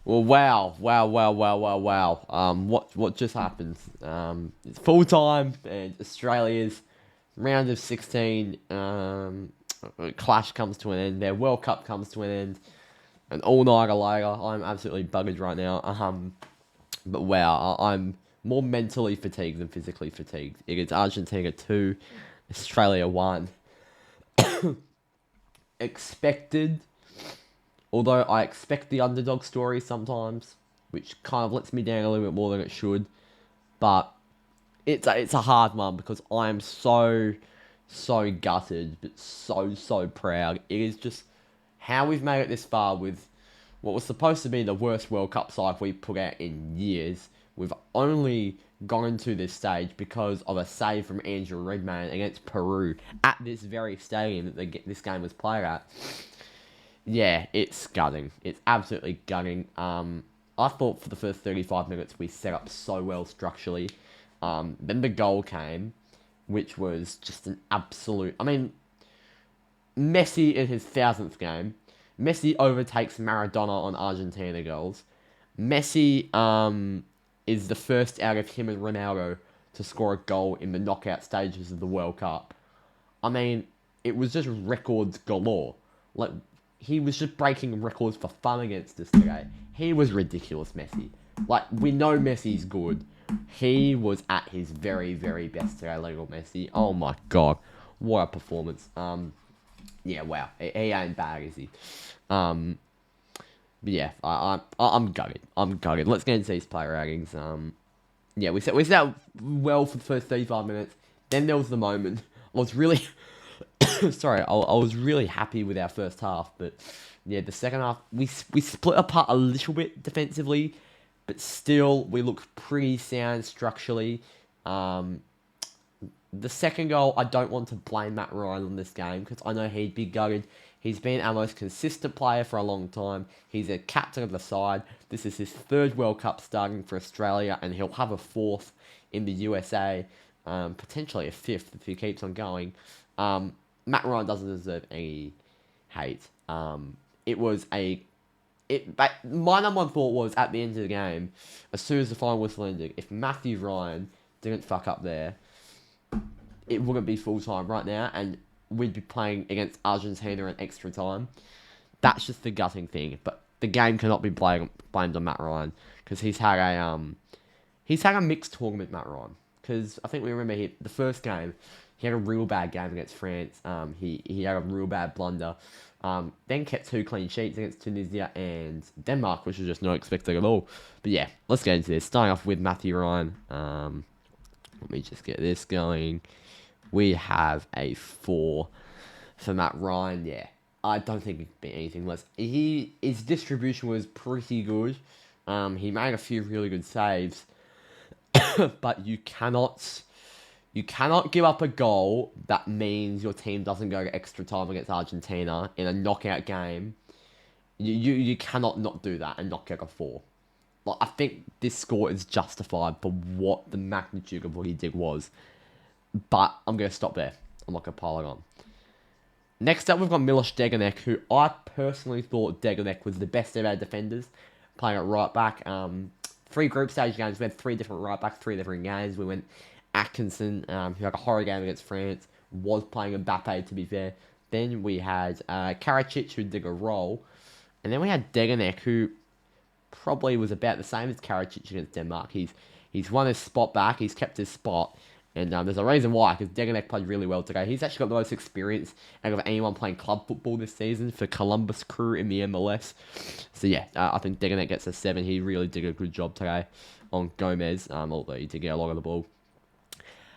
Well, wow. What just happened? It's full time, and Australia's round of 16 clash comes to an end. Their World Cup comes to an end. An all nighter later. I'm absolutely buggered right now. But wow, I'm more mentally fatigued than physically fatigued. It is Argentina 2, Australia 1. Expected, although I expect the underdog story sometimes, which kind of lets me down a little bit more than it should. But it's a hard one because I am so gutted, but so proud. It is just how we've made it this far with what was supposed to be the worst World Cup side we put out in years. We've only gone to this stage because of a save from Andrew Redmayne against Peru at this very stadium that this game was played at. Yeah, it's gutting. It's absolutely gutting. I thought for the first 35 minutes we set up so well structurally. Then the goal came, which was just an absolute. I mean, Messi in his thousandth game. Messi overtakes Maradona on Argentina goals. Messi is the first out of him and Ronaldo to score a goal in the knockout stages of the World Cup. I mean, it was just records galore. Like, he was just breaking records for fun against us today. He was ridiculous, Messi. Like, we know Messi's good. He was at his very best today, Lionel Messi. Oh my god, what a performance. Yeah, wow, he ain't bad, is he? Um, but yeah, I'm gutted. I'm gutted. Let's get into these player ratings. Yeah, we set up well for the first 35 minutes. Then there was the moment. I was really sorry. I was really happy with our first half, but yeah, the second half we split apart a little bit defensively, but still we looked pretty sound structurally. Um, the second goal, I don't want to blame Matt Ryan on this game because I know he'd be gutted. He's been our most consistent player for a long time. He's a captain of the side. This is his third World Cup starting for Australia, and he'll have a fourth in the USA, potentially a fifth if he keeps on going. Matt Ryan doesn't deserve any hate. It was a but my number one thought was at the end of the game, as soon as the final whistle ended, if Matthew Ryan didn't fuck up there, it wouldn't be full time right now, and we'd be playing against Argentina in extra time. That's just the gutting thing. But the game cannot be blamed on Matt Ryan because he's had a mixed tournament, Matt Ryan. Because I think we remember the first game, he had a real bad game against France. He had a real bad blunder. Then kept two clean sheets against Tunisia and Denmark, which was just not expected at all. But yeah, let's get into this. Starting off with Matthew Ryan. Let me just get this going. We have a 4 for Matt Ryan. Yeah, I don't think it could be anything less. His distribution was pretty good. He made a few really good saves, but you cannot give up a goal that means your team doesn't go to extra time against Argentina in a knockout game. You cannot not do that and not get a 4. Like, I think this score is justified for what the magnitude of what he did was. But I'm going to stop there. I'm not going to pile it on. Next up, we've got Milos Degenek, who I personally thought Degenek was the best of our defenders, playing at right back. 3 group stage games. We had 3 different right backs, 3 different games. We went Atkinson, who had a horror game against France, was playing Mbappe, to be fair. Then we had Karacic, who did a role. And then we had Degenek, who probably was about the same as Karacic against Denmark. He's won his spot back. He's kept his spot. And there's a reason why, because Degenek played really well today. He's actually got the most experience out of anyone playing club football this season for Columbus Crew in the MLS. So yeah, I think Degenek gets a 7. He really did a good job today on Gomez, although he did get a lot of the ball.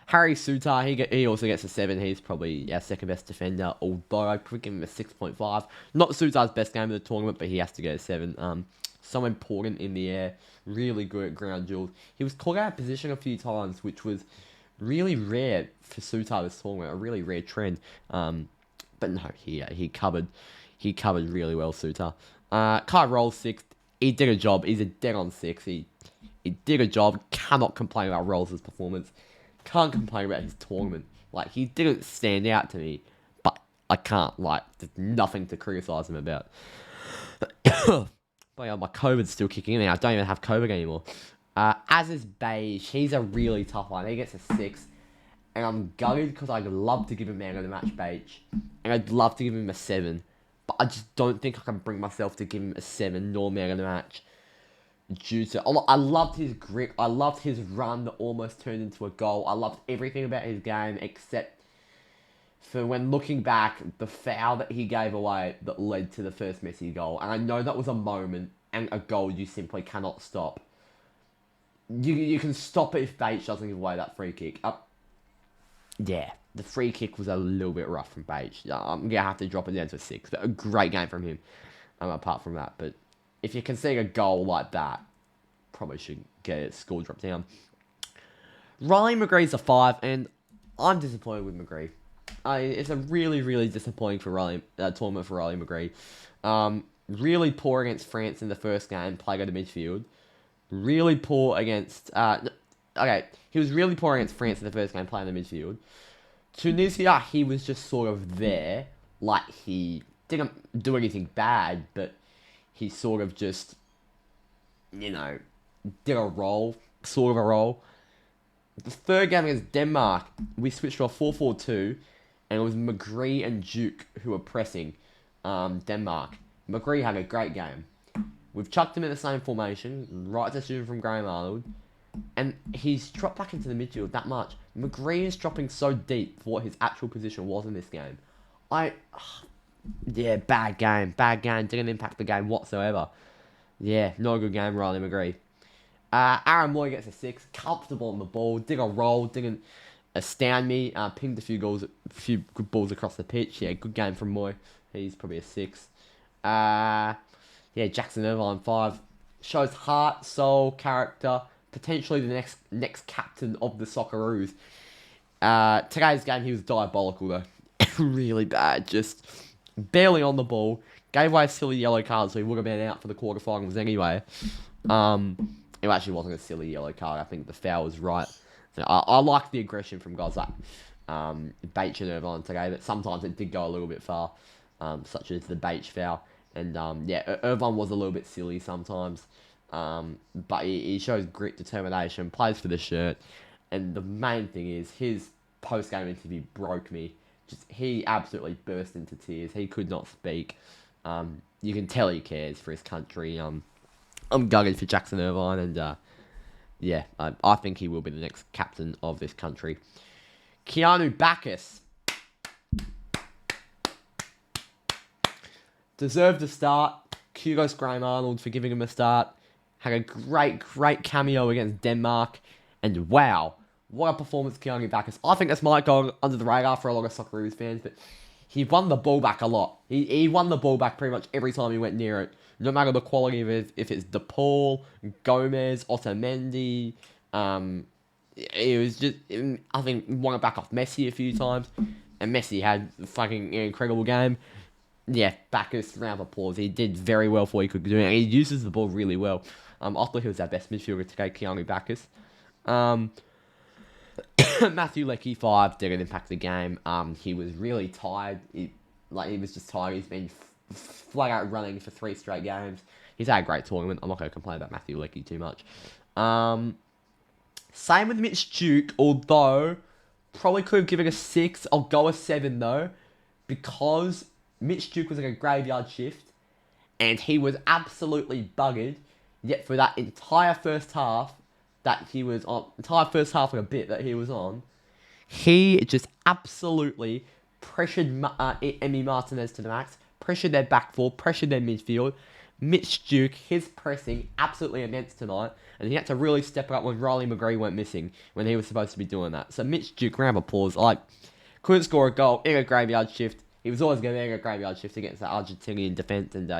Harry Sutar, he also gets a 7. He's probably our second best defender, although I'd probably give him a 6.5. Not Sutar's best game of the tournament, but he has to get a 7. So important in the air, really good at ground duels. He was caught out of position a few times, which was really rare for Sutar this tournament, a really rare trend. But no, he covered really well, Sutar. Kai Roll 6th. He did a job. He's a dead on 6. He did a job. Cannot complain about Rolls' performance. Can't complain about his tournament. Like, he didn't stand out to me, but I can't. Like, there's nothing to criticize him about. But yeah, my COVID's still kicking in. I don't even have COVID anymore. As is Beige, he's a really tough one. He gets a 6. And I'm gutted because I'd love to give him Man of the Match Beige. And I'd love to give him a 7. But I just don't think I can bring myself to give him a 7 nor Man of the Match. Due to, I loved his grit. I loved his run that almost turned into a goal. I loved everything about his game except for when looking back, the foul that he gave away that led to the first Messi goal. And I know that was a moment and a goal you simply cannot stop. You can stop it if Bates doesn't give away that free kick. Yeah, the free kick was a little bit rough from Bates. I'm going to have to drop it down to a 6. But a great game from him, apart from that. But if you can see a goal like that, probably should get its score dropped down. Riley McGree's a 5, and I'm disappointed with McGree. It's a really, really disappointing tournament for Riley McGree. Really poor against France in the first game, playing at the midfield. Really poor against... he was really poor against France in the first game, playing in the midfield. Tunisia, he was just sort of there. Like, he didn't do anything bad, but he sort of just, did a role. Sort of a role. The third game against Denmark, we switched to a 4-4-2, and it was McGree and Duke who were pressing Denmark. McGree had a great game. We've chucked him in the same formation, right decision from Graham Arnold, and he's dropped back into the midfield that much. McGree is dropping so deep for what his actual position was in this game. Bad game, didn't impact the game whatsoever. Yeah, not a good game, Riley McGree. Aaron Moy gets a 6, comfortable on the ball, did a roll, didn't astound me, pinged a few good balls across the pitch. Yeah, good game from Moy. He's probably a 6. Jackson Irvine 5. Shows heart, soul, character, potentially the next captain of the Socceroos. Today's game, he was diabolical though. Really bad, just barely on the ball. Gave away a silly yellow card, so he would have been out for the quarterfinals anyway. It actually wasn't a silly yellow card. I think the foul was right. So I like the aggression from guys like Bates and Irvine today, but sometimes it did go a little bit far, such as the Bates foul. And Irvine was a little bit silly sometimes, but he shows grit, determination, plays for the shirt, and the main thing is his post-game interview broke me. He absolutely burst into tears. He could not speak. You can tell he cares for his country. I'm gutted for Jackson Irvine, and I think he will be the next captain of this country. Keanu Bacchus deserved a start. Kudos Graham Arnold for giving him a start. Had a great cameo against Denmark, and wow, what a performance Keanu Bacchus. I think this might go under the radar for a lot of Socceroos fans, but he won the ball back a lot. He won the ball back pretty much every time he went near it. No matter the quality of it, if it's DePaul, Gomez, Otamendi, it was just, I think, won it back off Messi a few times, and Messi had a fucking incredible game. Yeah, Bacchus, round of applause. He did very well for what he could do, and he uses the ball really well. I thought he was our best midfielder today, Keanu Bacchus. Matthew Leckie 5 didn't impact the game. He was really tired. He was just tired. He's been flat out running for 3 straight games. He's had a great tournament. I'm not going to complain about Matthew Leckie too much. Same with Mitch Duke, although probably could have given a 6. I'll go a 7 though, because Mitch Duke was like a graveyard shift, and he was absolutely buggered. Yet for that entire first half that he was on, and a bit that he was on, he just absolutely pressured Emi Martinez to the max, pressured their back four, pressured their midfield. Mitch Duke, his pressing absolutely immense tonight, and he had to really step up when Riley McGree went missing when he was supposed to be doing that. So Mitch Duke, round of applause. Couldn't score a goal in a graveyard shift. He was always going to be a graveyard shift against the Argentinian defence, and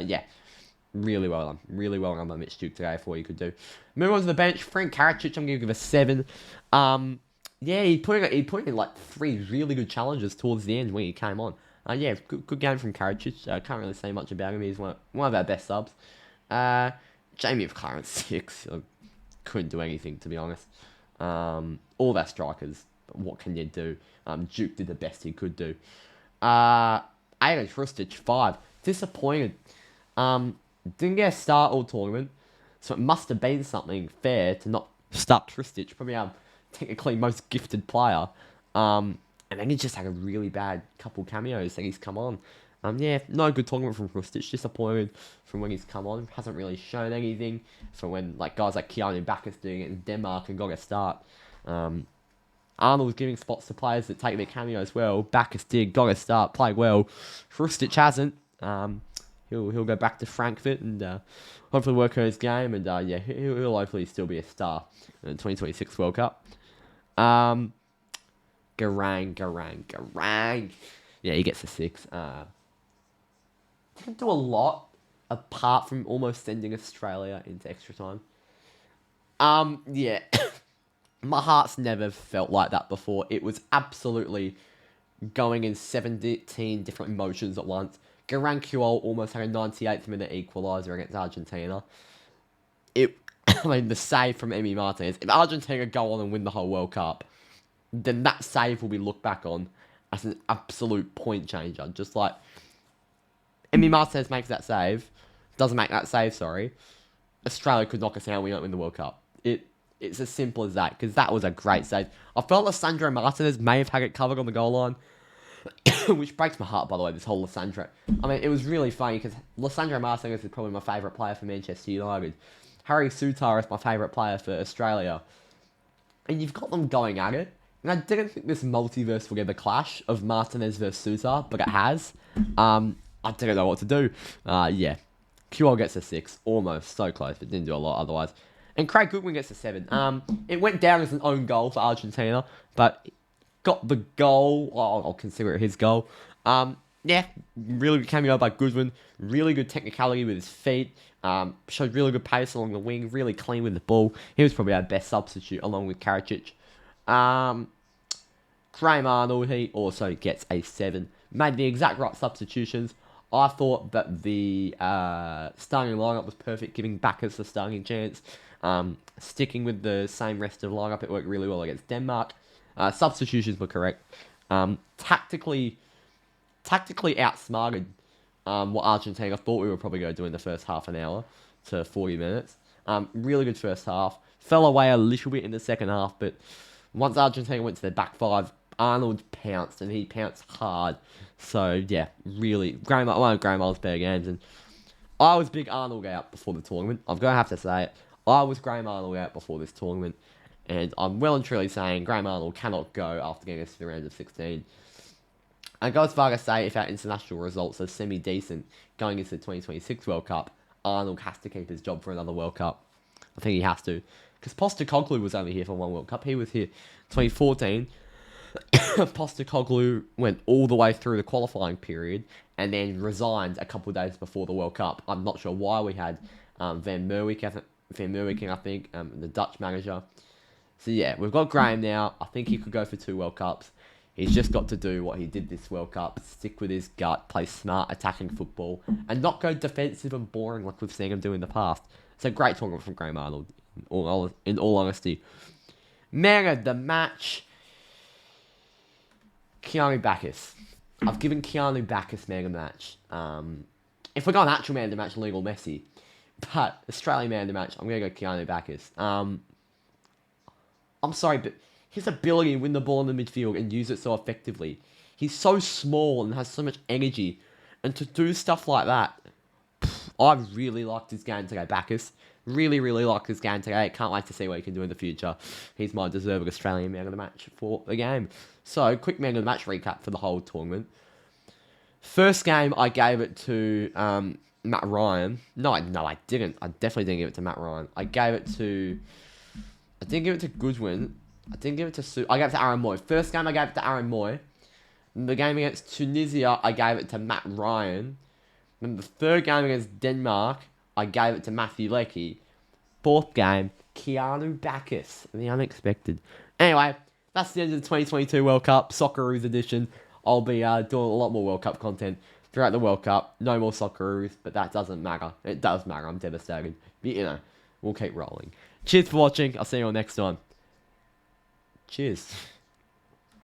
really well done. Really well done by Mitch Duke today for what he could do. Move on to the bench. Frank Karacic, I'm going to give a 7. He put in 3 really good challenges towards the end when he came on. Good game from Karacic. Can't really say much about him. He's one of our best subs. Jamie of Clarence 6. Couldn't do anything, to be honest. All of our strikers, what can you do? Duke did the best he could do. Aiden Trustic 5. Disappointed. Didn't get a start all tournament, so it must have been something fair to not start Tristic, probably our technically most gifted player. And then he just had a really bad couple cameos that he's come on. Yeah, no good tournament from Tristic. Disappointed from when he's come on. Hasn't really shown anything from when like guys like Keanu Backus doing it in Denmark and got a start. Arnold's giving spots to players that take their cameos well. Backus did, got a start, played well. Hrustic hasn't. He'll go back to Frankfurt and hopefully work on his game. And yeah, he'll hopefully still be a star in the 2026 World Cup. Garang. Yeah, he gets a 6. Didn't do a lot apart from almost sending Australia into extra time. Yeah. My heart's never felt like that before. It was absolutely going in 17 different emotions at once. Garang Kuol almost had a 98th minute equaliser against Argentina. I mean, the save from Emi Martinez. If Argentina go on and win the whole World Cup, then that save will be looked back on as an absolute point changer. Just like Emi Martinez makes that save, doesn't make that save, sorry, Australia could knock us out and we don't win the World Cup. It's as simple as that, because that was a great save. I felt Lissandro Martinez may have had it covered on the goal line, which breaks my heart, by the way, this whole Lissandro. I mean, it was really funny, because Lissandro Martinez is probably my favourite player for Manchester United. Harry Sutar is my favourite player for Australia. And you've got them going at it. And I didn't think this multiverse would get the clash of Martinez versus Sutar, but it has. I didn't know what to do. Yeah. QL gets a 6. Almost. So close, but didn't do a lot otherwise. And Craig Goodwin gets a 7. It went down as an own goal for Argentina, but got the goal. I'll consider it his goal. Yeah, really good cameo by Goodwin. Really good technicality with his feet. Showed really good pace along the wing. Really clean with the ball. He was probably our best substitute along with Karacic. Graham Arnold, he also gets a 7. Made the exact right substitutions. I thought that the starting lineup was perfect, giving Backus the starting chance. Sticking with the same rest of the lineup, it worked really well against Denmark. Substitutions were correct. Tactically outsmarted what Argentina thought we were probably going to do in the first half an hour to 40 minutes. Really good first half. Fell away a little bit in the second half, but once Argentina went to their back five, Arnold pounced, and he pounced hard. So, yeah, really, one of Graham Arnold's better games. And I was big Arnold out before the tournament. I'm going to have to say it. I was Graham Arnold out before this tournament. And I'm well and truly saying Graham Arnold cannot go after getting us to the round of 16. I go as far as say if our international results are semi-decent going into the 2026 World Cup, Arnold has to keep his job for another World Cup. I think he has to. Because Postecoglou was only here for one World Cup. He was here 2014. Postecoglou went all the way through the qualifying period and then resigned a couple of days before the World Cup. I'm not sure why we had Van Merwijk, I think, the Dutch manager. So yeah, we've got Graham now. I think he could go for 2 World Cups. He's just got to do what he did this World Cup, stick with his gut, play smart attacking football, and not go defensive and boring like we've seen him do in the past. It's a great tournament from Graham Arnold, in all honesty. Man of the match, Keanu Backus. I've given Keanu Backus man of the match. If we're going actual man of the match, Lionel Messi. But Australian man of the match, I'm going to go Keanu Backus. I'm sorry, but his ability to win the ball in the midfield and use it so effectively. He's so small and has so much energy. And to do stuff like that, I really liked his game today, Backus. Really, really liked his game today. Can't wait to see what he can do in the future. He's my deserved Australian man of the match for the game. So, quick man of the match recap for the whole tournament. First game, I gave it to Matt Ryan. No, I didn't. I definitely didn't give it to Matt Ryan. I didn't give it to Goodwin. I didn't give it to I gave it to Aaron Moy. First game, I gave it to Aaron Moy. And the game against Tunisia, I gave it to Matt Ryan. And the third game against Denmark, I gave it to Matthew Leckie. Fourth game, Keanu Backus. The unexpected. Anyway, that's the end of the 2022 World Cup, Socceroos edition. I'll be doing a lot more World Cup content throughout the World Cup. No more Socceroos, but that doesn't matter. It does matter. I'm devastated. But, we'll keep rolling. Cheers for watching. I'll see you all next time. Cheers.